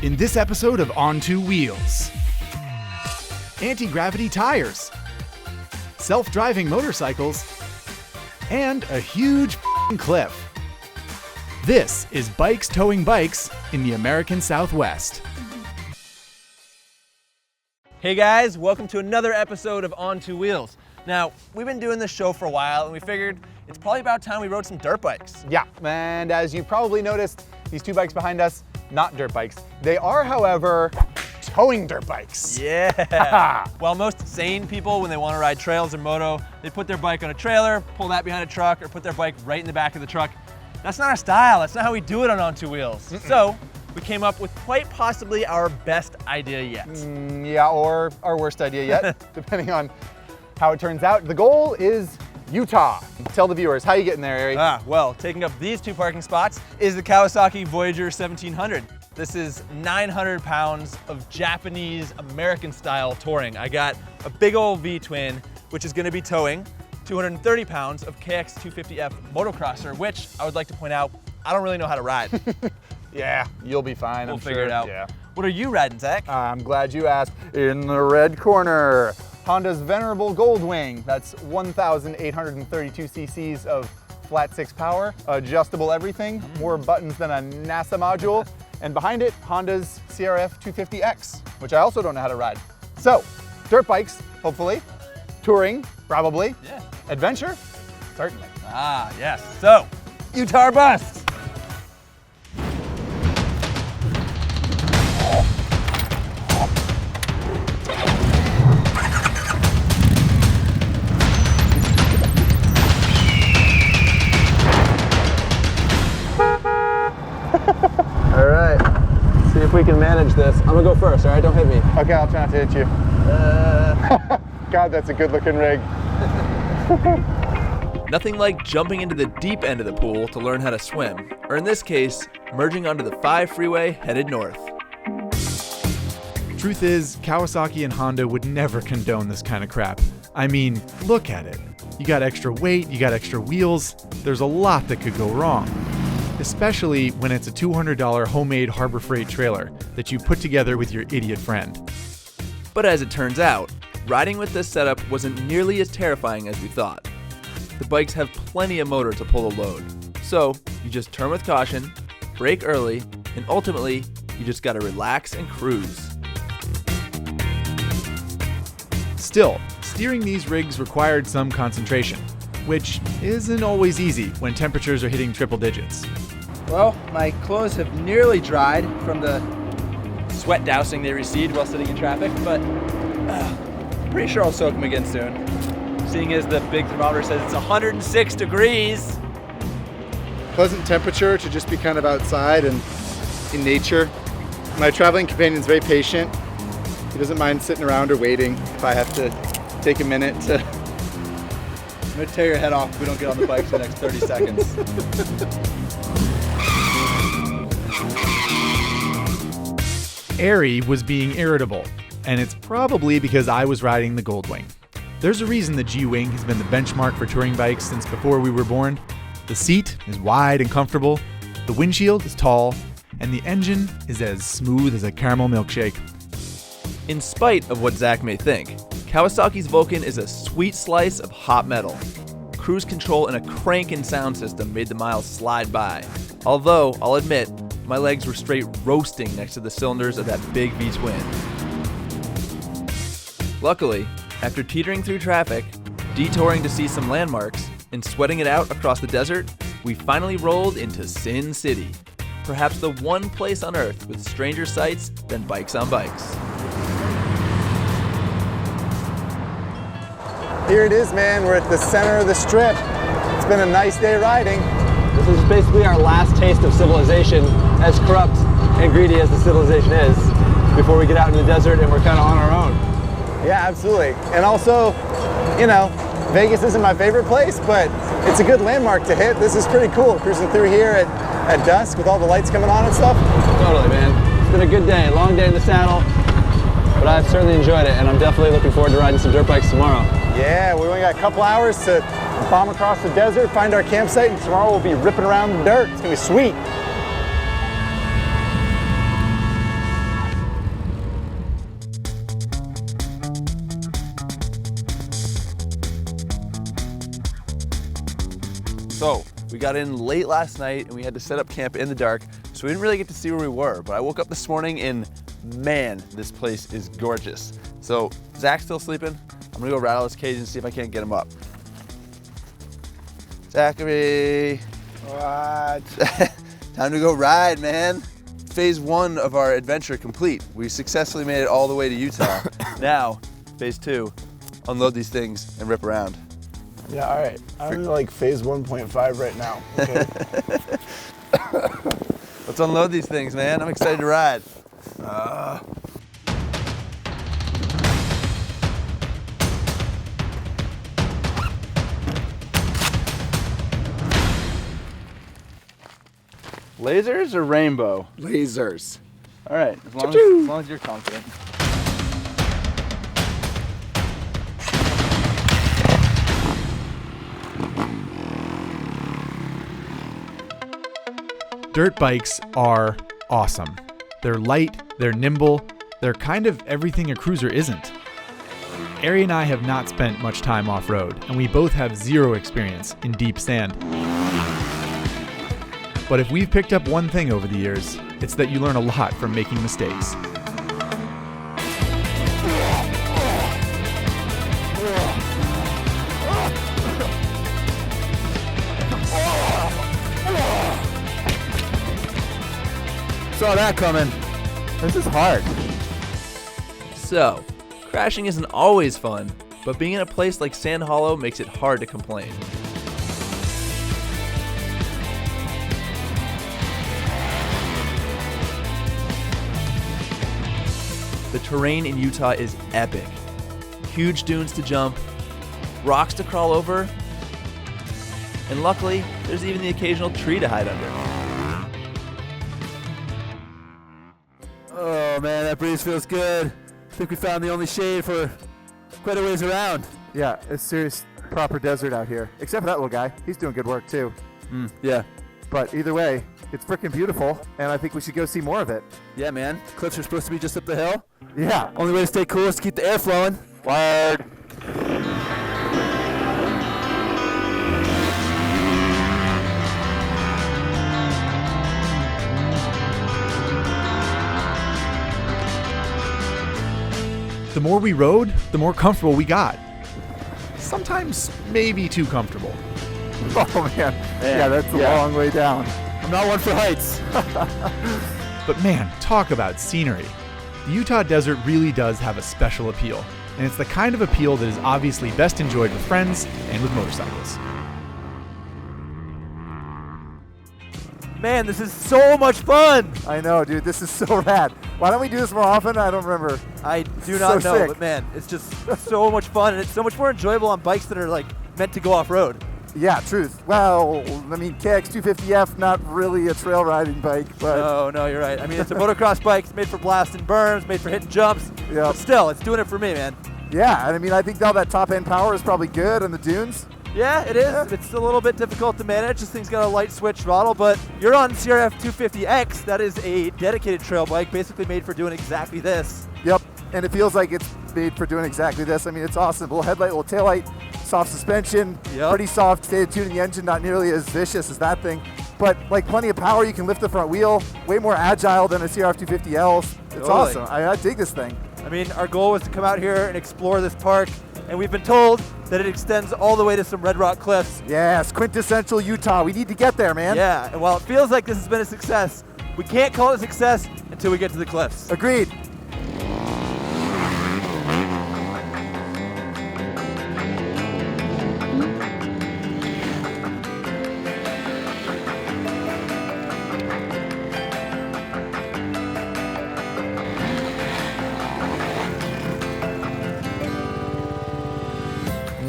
In this episode of On Two Wheels, anti-gravity tires, self-driving motorcycles, and a huge f***ing cliff. This is Bikes Towing Bikes in the American Southwest. Hey guys, welcome to another episode of On Two Wheels. Now, we've been doing this show for a while and we figured it's probably about time we rode some dirt bikes. Yeah, and as you probably noticed, these two bikes behind us, not dirt bikes. They are, however, towing dirt bikes. Yeah. While most sane people, when they want to ride trails or moto, they put their bike on a trailer, pull that behind a truck, or put their bike right in the back of the truck. That's not our style. That's not how we do it on Two Wheels. So we came up with quite possibly our best idea yet. Yeah, or our worst idea yet, depending on how it turns out. The goal is Utah. Tell the viewers, how you getting there, Ari? Well, taking up these two parking spots is the Kawasaki Voyager 1700. This is 900 pounds of Japanese American style touring. I got a big old V-twin, which is gonna be towing 230 pounds of KX250F motocrosser, which I would like to point out, I don't really know how to ride. Yeah, you'll be fine, We'll I'm figure sure. it out. Yeah. What are you riding, Zach? I'm glad you asked. In the red corner, Honda's venerable Goldwing. That's 1,832 cc's of flat six power, adjustable everything, more buttons than a NASA module. And behind it, Honda's CRF250X, which I also don't know how to ride. So, dirt bikes, hopefully. Touring, probably. Yeah. Adventure, certainly. Ah, yes. So, Utah or bust. All right, see if we can manage this. I'm gonna go first, all right? Don't hit me. Okay, I'll try not to hit you. God, that's a good looking rig. Nothing like jumping into the deep end of the pool to learn how to swim, or in this case, merging onto the 5 freeway headed north. Truth is, Kawasaki and Honda would never condone this kind of crap. I mean, look at it. You got extra weight, you got extra wheels, there's a lot that could go wrong. Especially when it's a $200 homemade Harbor Freight trailer that you put together with your idiot friend. But as it turns out, riding with this setup wasn't nearly as terrifying as we thought. The bikes have plenty of motor to pull the load. So you just turn with caution, brake early, and ultimately, you just gotta relax and cruise. Still, steering these rigs required some concentration, which isn't always easy when temperatures are hitting triple digits. Well, my clothes have nearly dried from the sweat dousing they received while sitting in traffic, but pretty sure I'll soak them again soon. Seeing as the big thermometer says it's 106 degrees. Pleasant temperature to just be kind of outside and in nature. My traveling companion's very patient. He doesn't mind sitting around or waiting if I have to take a minute to... I'm gonna tear your head off if we don't get on the bike for the next 30 seconds. Ari was being irritable, and it's probably because I was riding the Goldwing. There's a reason the G-Wing has been the benchmark for touring bikes since before we were born. The seat is wide and comfortable, the windshield is tall, and the engine is as smooth as a caramel milkshake. In spite of what Zach may think, Kawasaki's Vulcan is a sweet slice of hot metal. Cruise control and a crankin' sound system made the miles slide by. Although, I'll admit, my legs were straight roasting next to the cylinders of that big V-twin. Luckily, after teetering through traffic, detouring to see some landmarks, and sweating it out across the desert, we finally rolled into Sin City. Perhaps the one place on Earth with stranger sights than bikes on bikes. Here it is, man. We're at the center of the strip. It's been a nice day riding. This is basically our last taste of civilization, as corrupt and greedy as the civilization is, before we get out in the desert and we're kind of on our own. Yeah, absolutely. And also, you know, Vegas isn't my favorite place, but it's a good landmark to hit. This is pretty cool, cruising through here at dusk with all the lights coming on and stuff. Totally, man. It's been a good day, long day in the saddle, but I've certainly enjoyed it, and I'm definitely looking forward to riding some dirt bikes tomorrow. Yeah, we only got a couple hours to bomb across the desert, find our campsite, and tomorrow we'll be ripping around the dirt. It's gonna be sweet. So we got in late last night and we had to set up camp in the dark, so we didn't really get to see where we were. But I woke up this morning and man, this place is gorgeous. So Zach's still sleeping. I'm gonna go rattle his cage and see if I can't get him up. Zachary. What? Time to go ride, man. Phase 1 of our adventure complete. We successfully made it all the way to Utah. Now, phase 2, unload these things and rip around. Yeah, all right. I'm in like phase 1.5 right now. Okay. Let's unload these things, man. I'm excited to ride. Lasers or rainbow? Lasers. All right, as long as you're confident. Dirt bikes are awesome. They're light, they're nimble, they're kind of everything a cruiser isn't. Ari and I have not spent much time off-road, and we both have zero experience in deep sand. But if we've picked up one thing over the years, it's that you learn a lot from making mistakes. Saw that coming. This is hard. So, crashing isn't always fun, but being in a place like Sand Hollow makes it hard to complain. The terrain in Utah is epic. Huge dunes to jump, rocks to crawl over, and luckily, there's even the occasional tree to hide under. Oh man, that breeze feels good. I think we found the only shade for quite a ways around. Yeah, it's serious proper desert out here. Except for that little guy. He's doing good work too. Yeah. But either way, it's freaking beautiful, and I think we should go see more of it. Yeah, man. Cliffs are supposed to be just up the hill. Yeah. Only way to stay cool is to keep the air flowing. Word. The more we rode, the more comfortable we got. Sometimes maybe too comfortable. Oh man. Yeah, that's a long way down. I'm not one for heights. But man, talk about scenery. The Utah desert really does have a special appeal, and it's the kind of appeal that is obviously best enjoyed with friends and with motorcycles. Man, this is so much fun. I know, dude. This is so rad. Why don't we do this more often? I don't remember. I do not So know, sick. but man, it's just so much fun, and it's so much more enjoyable on bikes that are like meant to go off-road. Yeah, truth. Well, I mean, KX250F, not really a trail riding bike, but No, you're right. I mean, it's a motocross bike. It's made for blasting berms, made for hitting jumps. Yeah. But still, it's doing it for me, man. yeah, I mean, I think all that top end power is probably good on the dunes. Yeah, it is. Yeah. It's a little bit difficult to manage. This thing's got a light switch throttle, but you're on CRF250X. That is a dedicated trail bike, basically made for doing exactly this. Yep, and it feels like it's made for doing exactly this. I mean, it's awesome. Little headlight, little taillight, soft suspension, Yep. pretty soft state of tuning engine, not nearly as vicious as that thing. But like plenty of power, you can lift the front wheel, way more agile than a CRF250L. It's Totally. awesome. I dig this thing. I mean, our goal was to come out here and explore this park, and we've been told that it extends all the way to some Red Rock Cliffs. Yes, quintessential Utah. We need to get there, man. Yeah, and while it feels like this has been a success, we can't call it a success until we get to the cliffs. Agreed.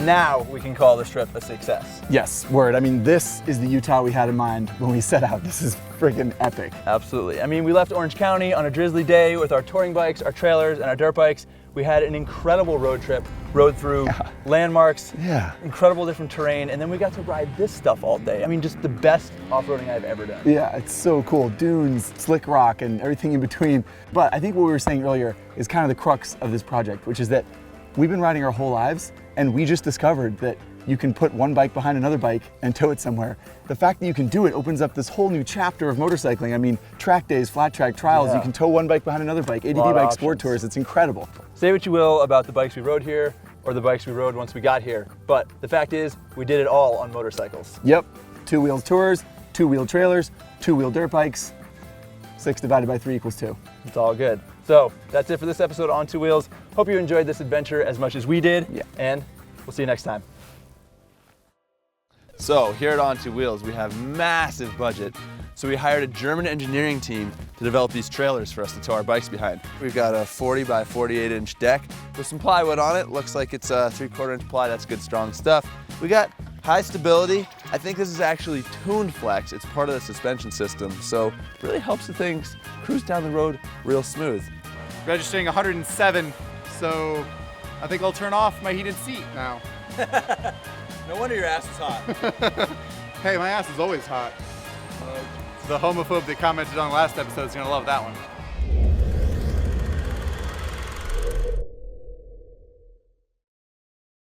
Now we can call this trip a success. Yes, word. I mean, this is the Utah we had in mind when we set out. This is freaking epic. Absolutely. I mean, we left Orange County on a drizzly day with our touring bikes, our trailers, and our dirt bikes. We had an incredible road trip, rode through landmarks, incredible different terrain, and then we got to ride this stuff all day. I mean, just the best off-roading I've ever done. Yeah, it's so cool. Dunes, slick rock, and everything in between. But I think what we were saying earlier is kind of the crux of this project, which is that we've been riding our whole lives, and we just discovered that you can put one bike behind another bike and tow it somewhere. The fact that you can do it opens up this whole new chapter of motorcycling. I mean, track days, flat track trials, you can tow one bike behind another bike, ADV bike sport tours, it's incredible. Say what you will about the bikes we rode here or the bikes we rode once we got here, but the fact is we did it all on motorcycles. Yep, 2-wheel tours, 2-wheel trailers, 2-wheel dirt bikes, 6 divided by 3 equals 2. It's all good. So that's it for this episode on Two Wheels. Hope you enjoyed this adventure as much as we did, and we'll see you next time. So here at On Two Wheels, we have massive budget. So we hired a German engineering team to develop these trailers for us to tow our bikes behind. We've got a 40 by 48 inch deck with some plywood on it. Looks like it's a 3/4 inch ply. That's good, strong stuff. We got high stability. I think this is actually tuned flex. It's part of the suspension system. So it really helps the things cruise down the road real smooth. Registering 107, so I think I'll turn off my heated seat now. No wonder your ass is hot. Hey, my ass is always hot. The homophobe that commented on the last episode is gonna love that one.